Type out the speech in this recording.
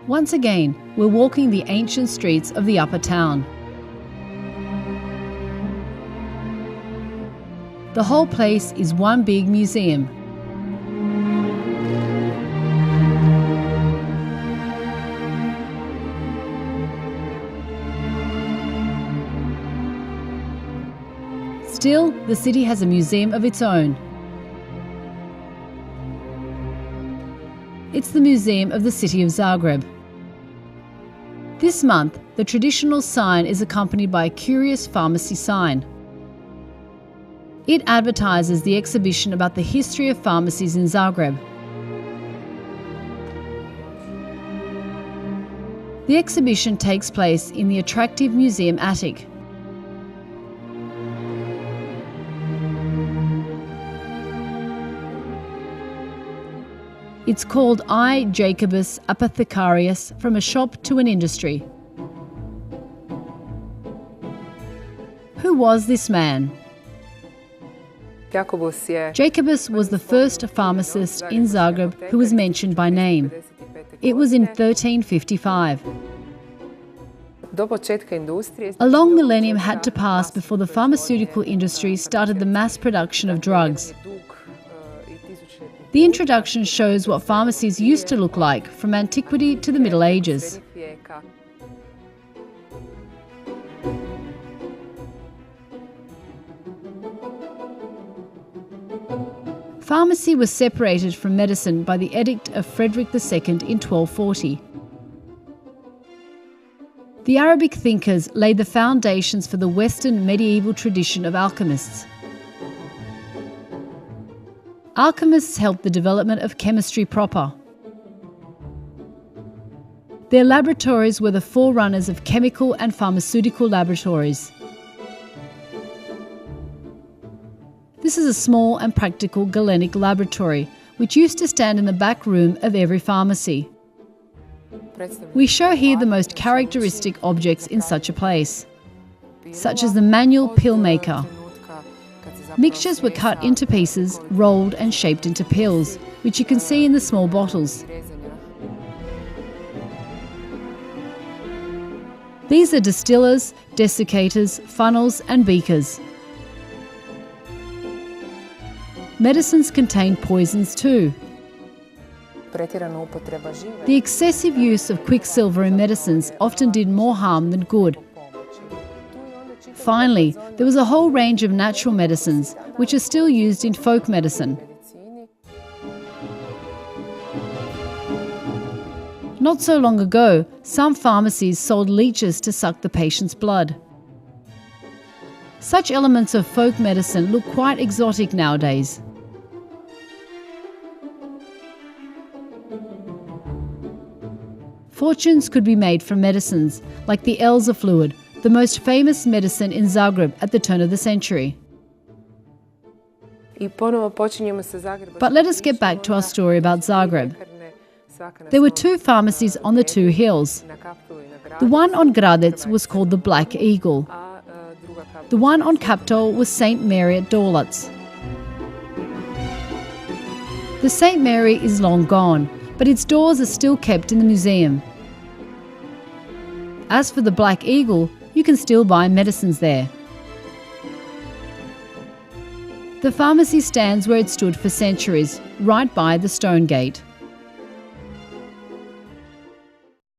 Once again, we're walking the ancient streets of the upper town. The whole place is one big museum. Still, the city has a museum of its own. It's the Museum of the City of Zagreb. This month, the traditional sign is accompanied by a curious pharmacy sign. It advertises the exhibition about the history of pharmacies in Zagreb. The exhibition takes place in the attractive museum attic. It's called Jacobus, apothecarius, from a shop to an industry. Who was this man? Jacobus was the first pharmacist in Zagreb who was mentioned by name. It was in 1355. A long millennium had to pass before the pharmaceutical industry started the mass production of drugs. The introduction shows what pharmacies used to look like from antiquity to the Middle Ages. Pharmacy was separated from medicine by the Edict of Frederick II in 1240. The Arabic thinkers laid the foundations for the Western medieval tradition of alchemists. Alchemists helped the development of chemistry proper. Their laboratories were the forerunners of chemical and pharmaceutical laboratories. This is a small and practical Galenic laboratory, which used to stand in the back room of every pharmacy. We show here the most characteristic objects in such a place, such as the manual pill maker. Mixtures were cut into pieces, rolled and shaped into pills, which you can see in the small bottles. These are distillers, desiccators, funnels and beakers. Medicines contain poisons too. The excessive use of quicksilver in medicines often did more harm than good. Finally, there was a whole range of natural medicines, which are still used in folk medicine. Not so long ago, some pharmacies sold leeches to suck the patient's blood. Such elements of folk medicine look quite exotic nowadays. Fortunes could be made from medicines, like the Elza fluid, the most famous medicine in Zagreb at the turn of the century. But let us get back to our story about Zagreb. There were two pharmacies on the two hills. The one on Gradec was called the Black Eagle. The one on Kaptol was St. Mary at Dolac. The St. Mary is long gone, but its doors are still kept in the museum. As for the Black Eagle, you can still buy medicines there. The pharmacy stands where it stood for centuries, right by the stone gate.